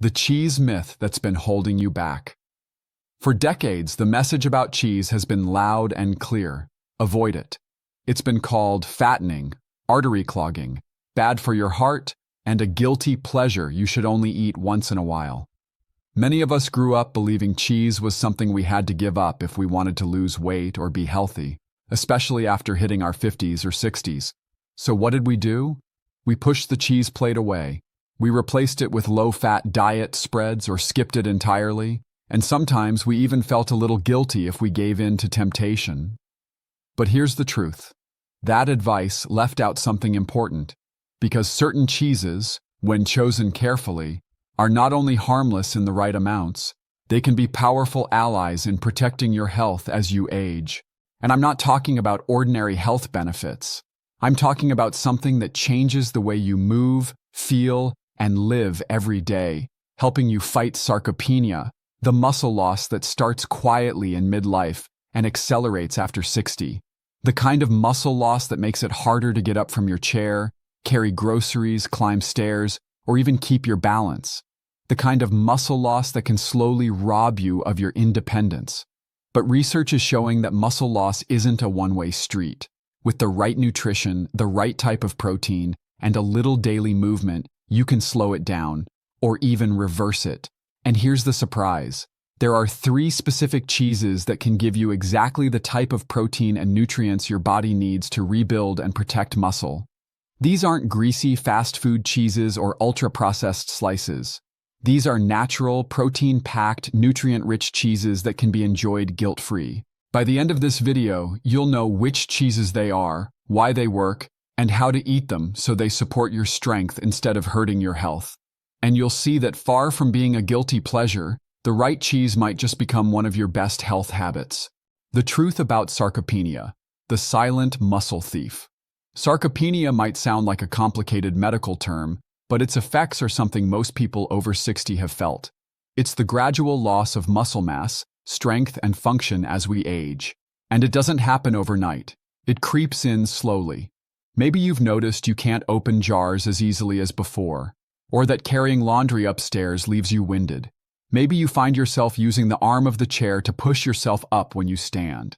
the cheese myth that's been holding you back. For decades, the message about cheese has been loud and clear. Avoid it. It's been called fattening, artery clogging, bad for your heart, and a guilty pleasure you should only eat once in a while. Many of us grew up believing cheese was something we had to give up if we wanted to lose weight or be healthy, especially after hitting our 50s or 60s. So what did we do? We pushed the cheese plate away. We replaced it with low-fat diet spreads or skipped it entirely, and sometimes we even felt a little guilty if we gave in to temptation. But here's the truth. That advice left out something important, because certain cheeses, when chosen carefully, are not only harmless in the right amounts, they can be powerful allies in protecting your health as you age. And I'm not talking about ordinary health benefits. I'm talking about something that changes the way you move, feel, and live every day, helping you fight sarcopenia, the muscle loss that starts quietly in midlife and accelerates after 60. The kind of muscle loss that makes it harder to get up from your chair, carry groceries, climb stairs, or even keep your balance. The kind of muscle loss that can slowly rob you of your independence. But research is showing that muscle loss isn't a one-way street. With the right nutrition, the right type of protein, and a little daily movement, you can slow it down, or even reverse it. And here's the surprise. There are 3 specific cheeses that can give you exactly the type of protein and nutrients your body needs to rebuild and protect muscle. These aren't greasy fast food cheeses or ultra-processed slices. These are natural, protein-packed, nutrient-rich cheeses that can be enjoyed guilt-free. By the end of this video, you'll know which cheeses they are, why they work, and how to eat them so they support your strength instead of hurting your health. And you'll see that far from being a guilty pleasure, the right cheese might just become one of your best health habits. The truth about sarcopenia, the silent muscle thief. Sarcopenia might sound like a complicated medical term, but its effects are something most people over 60 have felt. It's the gradual loss of muscle mass, strength, and function as we age. And it doesn't happen overnight. It creeps in slowly. Maybe you've noticed you can't open jars as easily as before, or that carrying laundry upstairs leaves you winded. Maybe you find yourself using the arm of the chair to push yourself up when you stand.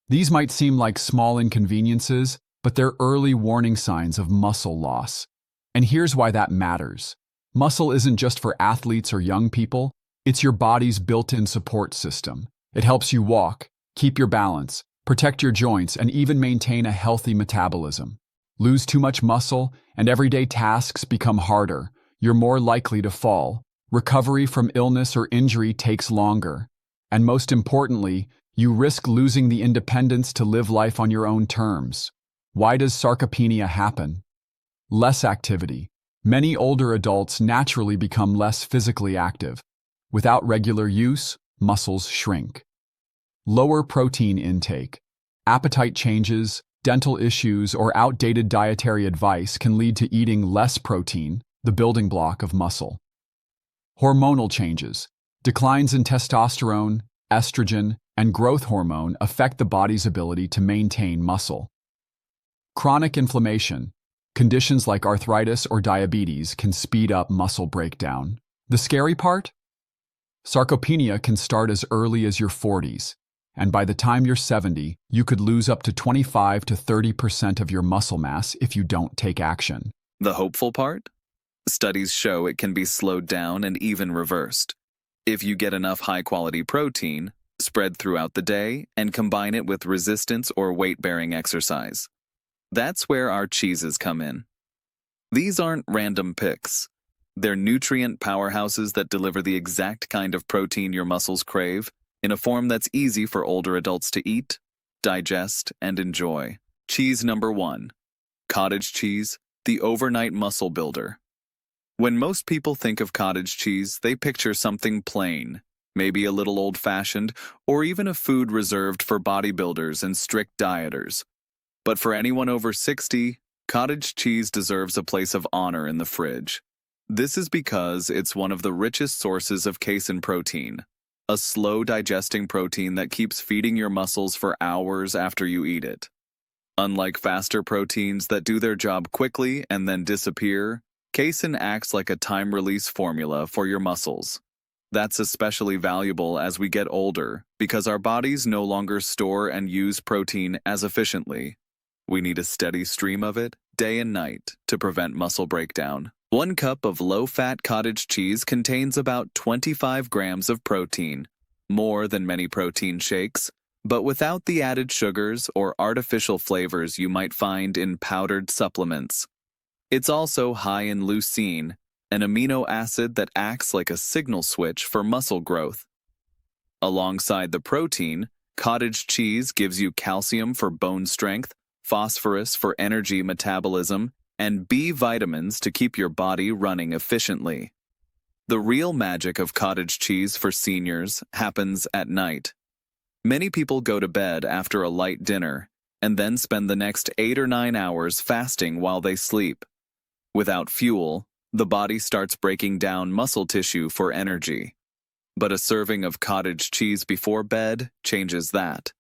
These might seem like small inconveniences, but they're early warning signs of muscle loss. And here's why that matters. Muscle isn't just for athletes or young people, it's your body's built-in support system. It helps you walk, keep your balance, protect your joints, and even maintain a healthy metabolism. Lose too much muscle, and everyday tasks become harder. You're more likely to fall. Recovery from illness or injury takes longer. And most importantly, you risk losing the independence to live life on your own terms. Why does sarcopenia happen? Less activity. Many older adults naturally become less physically active. Without regular use, muscles shrink. Lower protein intake. Appetite changes, dental issues, or outdated dietary advice can lead to eating less protein, the building block of muscle. Hormonal changes. Declines in testosterone, estrogen, and growth hormone affect the body's ability to maintain muscle. Chronic inflammation. Conditions like arthritis or diabetes can speed up muscle breakdown. The scary part? Sarcopenia can start as early as your 40s, and by the time you're 70, you could lose up to 25 to 30% of your muscle mass if you don't take action. The hopeful part? Studies show it can be slowed down and even reversed. If you get enough high-quality protein, spread throughout the day, and combine it with resistance or weight-bearing exercise. That's where our cheeses come in. These aren't random picks. They're nutrient powerhouses that deliver the exact kind of protein your muscles crave in a form that's easy for older adults to eat, digest, and enjoy. Cheese number 1. Cottage cheese, the overnight muscle builder. When most people think of cottage cheese, they picture something plain, maybe a little old-fashioned, or even a food reserved for bodybuilders and strict dieters. But for anyone over 60, cottage cheese deserves a place of honor in the fridge. This is because it's one of the richest sources of casein protein, a slow-digesting protein that keeps feeding your muscles for hours after you eat it. Unlike faster proteins that do their job quickly and then disappear, Casein acts like a time-release formula for your muscles. That's especially valuable as we get older because our bodies no longer store and use protein as efficiently. We need a steady stream of it, day and night, to prevent muscle breakdown. 1 cup of low-fat cottage cheese contains about 25 grams of protein, more than many protein shakes, but without the added sugars or artificial flavors you might find in powdered supplements. It's also high in leucine, an amino acid that acts like a signal switch for muscle growth. Alongside the protein, cottage cheese gives you calcium for bone strength, phosphorus for energy metabolism, and B vitamins to keep your body running efficiently. The real magic of cottage cheese for seniors happens at night. Many people go to bed after a light dinner and then spend the next 8 or 9 hours fasting while they sleep. Without fuel, the body starts breaking down muscle tissue for energy. But a serving of cottage cheese before bed changes that.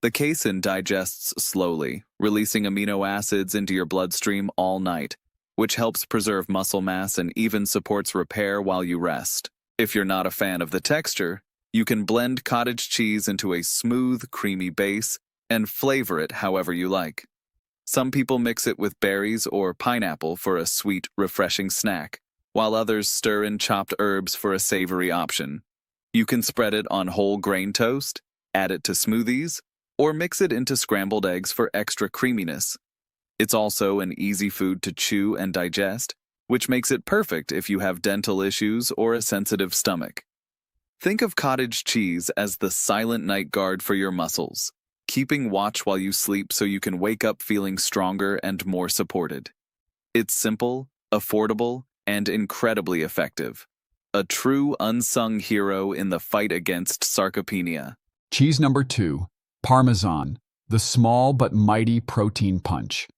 The casein digests slowly, releasing amino acids into your bloodstream all night, which helps preserve muscle mass and even supports repair while you rest. If you're not a fan of the texture, you can blend cottage cheese into a smooth, creamy base and flavor it however you like. Some people mix it with berries or pineapple for a sweet, refreshing snack, while others stir in chopped herbs for a savory option. You can spread it on whole grain toast, add it to smoothies, or mix it into scrambled eggs for extra creaminess. It's also an easy food to chew and digest, which makes it perfect if you have dental issues or a sensitive stomach. Think of cottage cheese as the silent night guard for your muscles, keeping watch while you sleep so you can wake up feeling stronger and more supported. It's simple, affordable, and incredibly effective. A true unsung hero in the fight against sarcopenia. Cheese number 2, Parmesan, the small but mighty protein punch.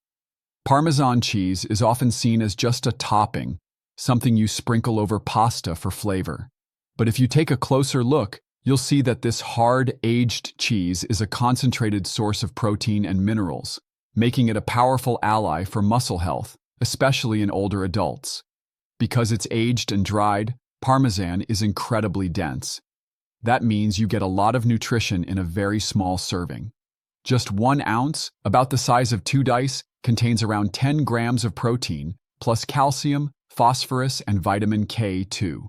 Parmesan cheese is often seen as just a topping, something you sprinkle over pasta for flavor. But if you take a closer look, you'll see that this hard, aged cheese is a concentrated source of protein and minerals, making it a powerful ally for muscle health, especially in older adults. Because it's aged and dried, Parmesan is incredibly dense. That means you get a lot of nutrition in a very small serving. Just 1 ounce, about the size of 2 dice, contains around 10 grams of protein, plus calcium, phosphorus, and vitamin K2.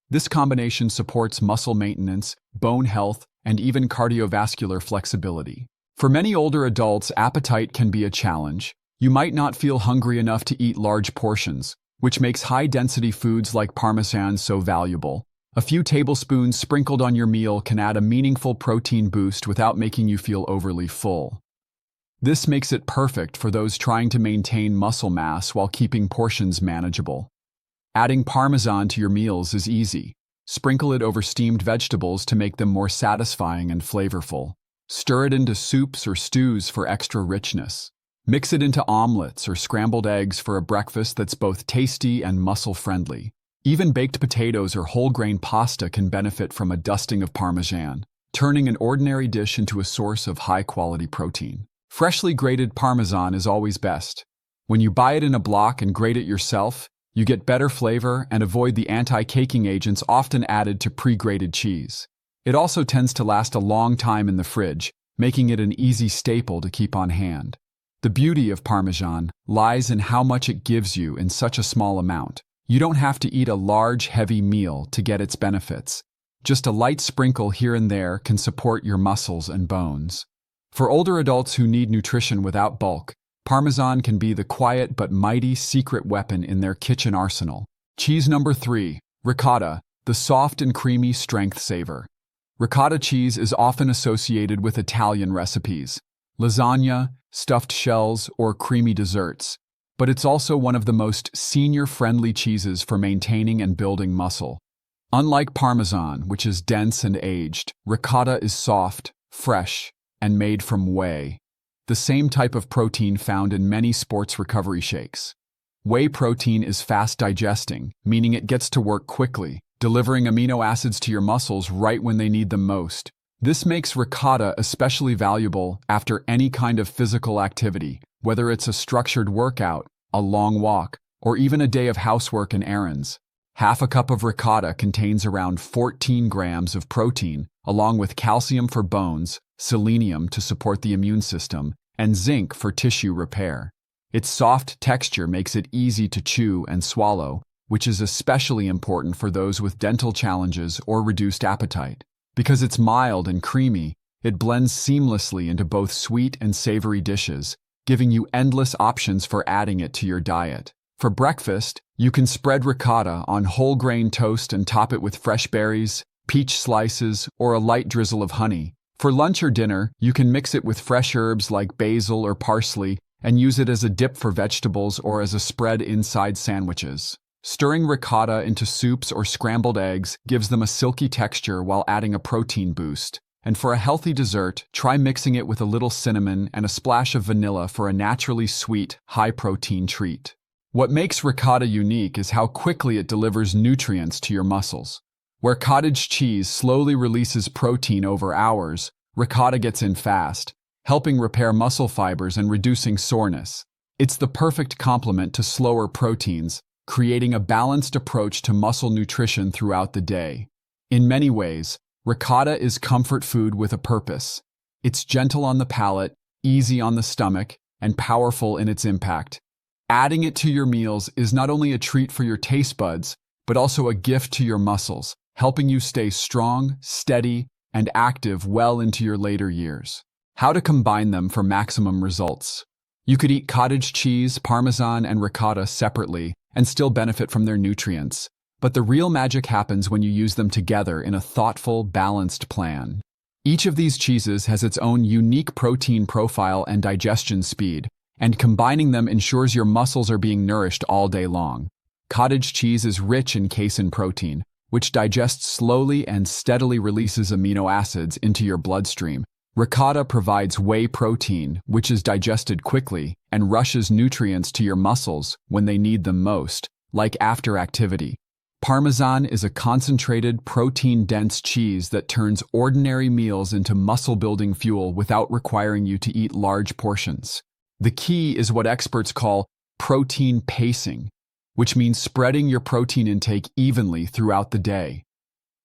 This combination supports muscle maintenance, bone health, and even cardiovascular flexibility. For many older adults, appetite can be a challenge. You might not feel hungry enough to eat large portions, which makes high-density foods like Parmesan so valuable. A few tablespoons sprinkled on your meal can add a meaningful protein boost without making you feel overly full. This makes it perfect for those trying to maintain muscle mass while keeping portions manageable. Adding Parmesan to your meals is easy. Sprinkle it over steamed vegetables to make them more satisfying and flavorful. Stir it into soups or stews for extra richness. Mix it into omelets or scrambled eggs for a breakfast that's both tasty and muscle-friendly. Even baked potatoes or whole-grain pasta can benefit from a dusting of Parmesan, turning an ordinary dish into a source of high-quality protein. Freshly grated Parmesan is always best. When you buy it in a block and grate it yourself, you get better flavor and avoid the anti-caking agents often added to pre-grated cheese. It also tends to last a long time in the fridge, making it an easy staple to keep on hand. The beauty of Parmesan lies in how much it gives you in such a small amount. You don't have to eat a large, heavy meal to get its benefits. Just a light sprinkle here and there can support your muscles and bones. For older adults who need nutrition without bulk, Parmesan can be the quiet but mighty secret weapon in their kitchen arsenal. Cheese number 3, Ricotta, the soft and creamy strength saver. Ricotta cheese is often associated with Italian recipes, lasagna, stuffed shells, or creamy desserts. But it's also one of the most senior-friendly cheeses for maintaining and building muscle. Unlike Parmesan, which is dense and aged, Ricotta is soft, fresh, and made from whey, the same type of protein found in many sports recovery shakes. Whey protein is fast digesting, meaning it gets to work quickly, delivering amino acids to your muscles right when they need them most. This makes ricotta especially valuable after any kind of physical activity, whether it's a structured workout, a long walk, or even a day of housework and errands. Half a cup of ricotta contains around 14 grams of protein, along with calcium for bones, selenium to support the immune system, and zinc for tissue repair. Its soft texture makes it easy to chew and swallow, which is especially important for those with dental challenges or reduced appetite. Because it's mild and creamy, it blends seamlessly into both sweet and savory dishes, giving you endless options for adding it to your diet. For breakfast, you can spread ricotta on whole grain toast and top it with fresh berries, peach slices, or a light drizzle of honey. For lunch or dinner, you can mix it with fresh herbs like basil or parsley and use it as a dip for vegetables or as a spread inside sandwiches. Stirring ricotta into soups or scrambled eggs gives them a silky texture while adding a protein boost. And for a healthy dessert, try mixing it with a little cinnamon and a splash of vanilla for a naturally sweet, high-protein treat. What makes ricotta unique is how quickly it delivers nutrients to your muscles. Where cottage cheese slowly releases protein over hours, ricotta gets in fast, helping repair muscle fibers and reducing soreness. It's the perfect complement to slower proteins, creating a balanced approach to muscle nutrition throughout the day. In many ways, ricotta is comfort food with a purpose. It's gentle on the palate, easy on the stomach, and powerful in its impact. Adding it to your meals is not only a treat for your taste buds, but also a gift to your muscles, helping you stay strong, steady, and active well into your later years. How to combine them for maximum results. You could eat cottage cheese, Parmesan, and ricotta separately and still benefit from their nutrients. But the real magic happens when you use them together in a thoughtful, balanced plan. Each of these cheeses has its own unique protein profile and digestion speed, and combining them ensures your muscles are being nourished all day long. Cottage cheese is rich in casein protein, which digests slowly and steadily releases amino acids into your bloodstream. Ricotta provides whey protein, which is digested quickly and rushes nutrients to your muscles when they need them most, like after activity. Parmesan is a concentrated, protein-dense cheese that turns ordinary meals into muscle-building fuel without requiring you to eat large portions. The key is what experts call protein pacing, which means spreading your protein intake evenly throughout the day.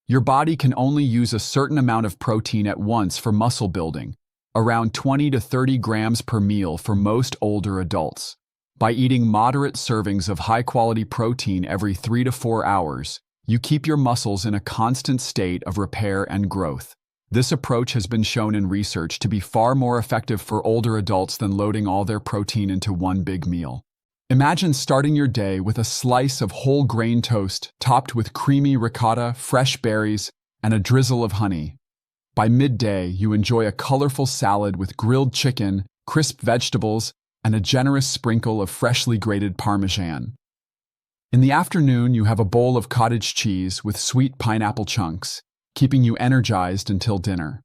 Your body can only use a certain amount of protein at once for muscle building, around 20 to 30 grams per meal for most older adults. By eating moderate servings of high-quality protein every 3 to 4 hours, you keep your muscles in a constant state of repair and growth. This approach has been shown in research to be far more effective for older adults than loading all their protein into one big meal. Imagine starting your day with a slice of whole grain toast topped with creamy ricotta, fresh berries, and a drizzle of honey. By midday, you enjoy a colorful salad with grilled chicken, crisp vegetables, and a generous sprinkle of freshly grated Parmesan. In the afternoon, you have a bowl of cottage cheese with sweet pineapple chunks, keeping you energized until dinner.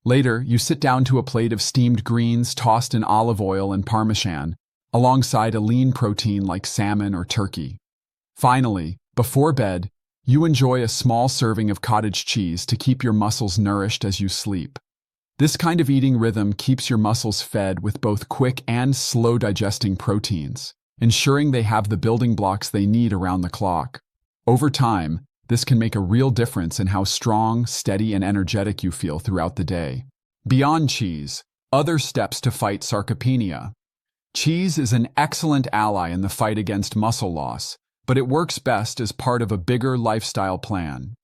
Later, you sit down to a plate of steamed greens tossed in olive oil and Parmesan, alongside a lean protein like salmon or turkey. Finally, before bed, you enjoy a small serving of cottage cheese to keep your muscles nourished as you sleep. This kind of eating rhythm keeps your muscles fed with both quick and slow-digesting proteins, ensuring they have the building blocks they need around the clock. Over time, this can make a real difference in how strong, steady, and energetic you feel throughout the day. Beyond cheese, other steps to fight sarcopenia. Cheese is an excellent ally in the fight against muscle loss, but it works best as part of a bigger lifestyle plan.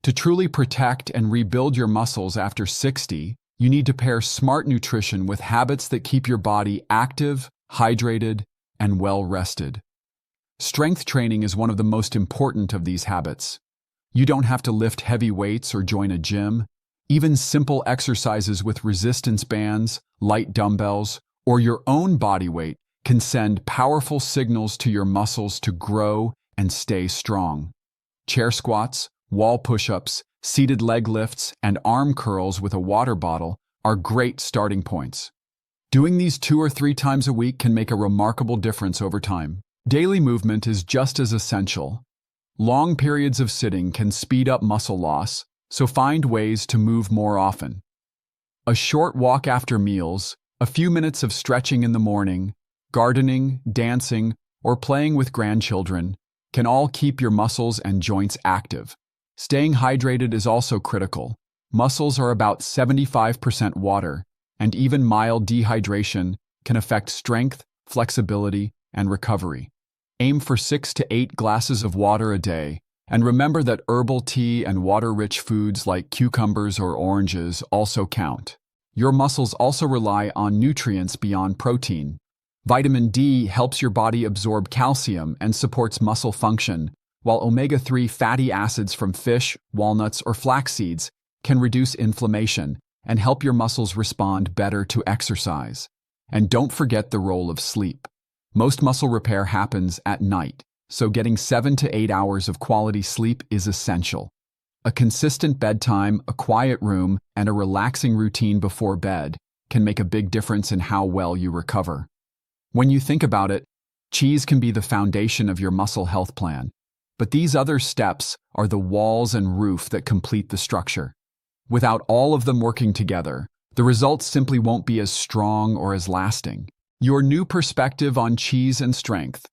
To truly protect and rebuild your muscles after 60, you need to pair smart nutrition with habits that keep your body active, hydrated, and well-rested. Strength training is one of the most important of these habits. You don't have to lift heavy weights or join a gym. Even simple exercises with resistance bands, light dumbbells, or your own body weight can send powerful signals to your muscles to grow and stay strong. Chair squats, wall push-ups, seated leg lifts, and arm curls with a water bottle are great starting points. Doing these 2 or 3 times a week can make a remarkable difference over time. Daily movement is just as essential. Long periods of sitting can speed up muscle loss, so find ways to move more often. A short walk after meals, a few minutes of stretching in the morning, gardening, dancing, or playing with grandchildren can all keep your muscles and joints active. Staying hydrated is also critical. Muscles are about 75% water, and even mild dehydration can affect strength, flexibility, and recovery. Aim for 6 to 8 glasses of water a day, and remember that herbal tea and water-rich foods like cucumbers or oranges also count. Your muscles also rely on nutrients beyond protein. Vitamin D helps your body absorb calcium and supports muscle function, while omega-3 fatty acids from fish, walnuts, or flax seeds can reduce inflammation and help your muscles respond better to exercise. And don't forget the role of sleep. Most muscle repair happens at night, so getting 7 to 8 hours of quality sleep is essential. A consistent bedtime, a quiet room, and a relaxing routine before bed can make a big difference in how well you recover. When you think about it, cheese can be the foundation of your muscle health plan, but these other steps are the walls and roof that complete the structure. Without all of them working together, the results simply won't be as strong or as lasting. Your new perspective on cheese and strength.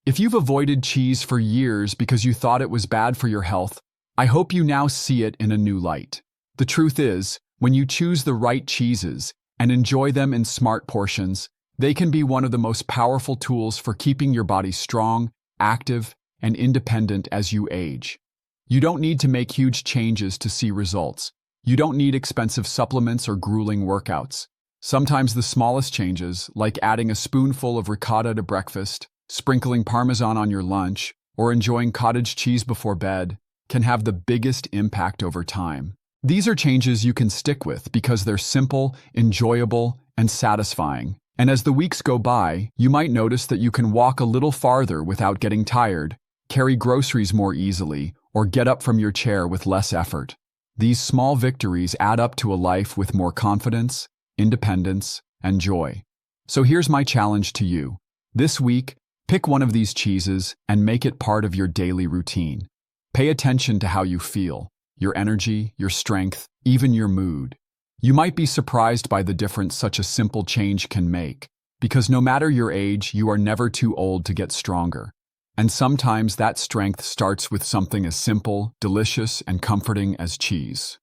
If you've avoided cheese for years because you thought it was bad for your health, I hope you now see it in a new light. The truth is, when you choose the right cheeses and enjoy them in smart portions, they can be one of the most powerful tools for keeping your body strong, active, and independent as you age. You don't need to make huge changes to see results. You don't need expensive supplements or grueling workouts. Sometimes the smallest changes, like adding a spoonful of ricotta to breakfast, sprinkling Parmesan on your lunch, or enjoying cottage cheese before bed, can have the biggest impact over time. These are changes you can stick with because they're simple, enjoyable, and satisfying. And as the weeks go by, you might notice that you can walk a little farther without getting tired, carry groceries more easily, or get up from your chair with less effort. These small victories add up to a life with more confidence, independence, and joy. So here's my challenge to you. This week, pick one of these cheeses and make it part of your daily routine. Pay attention to how you feel, your energy, your strength, even your mood. You might be surprised by the difference such a simple change can make, because no matter your age, you are never too old to get stronger. And sometimes that strength starts with something as simple, delicious, and comforting as cheese.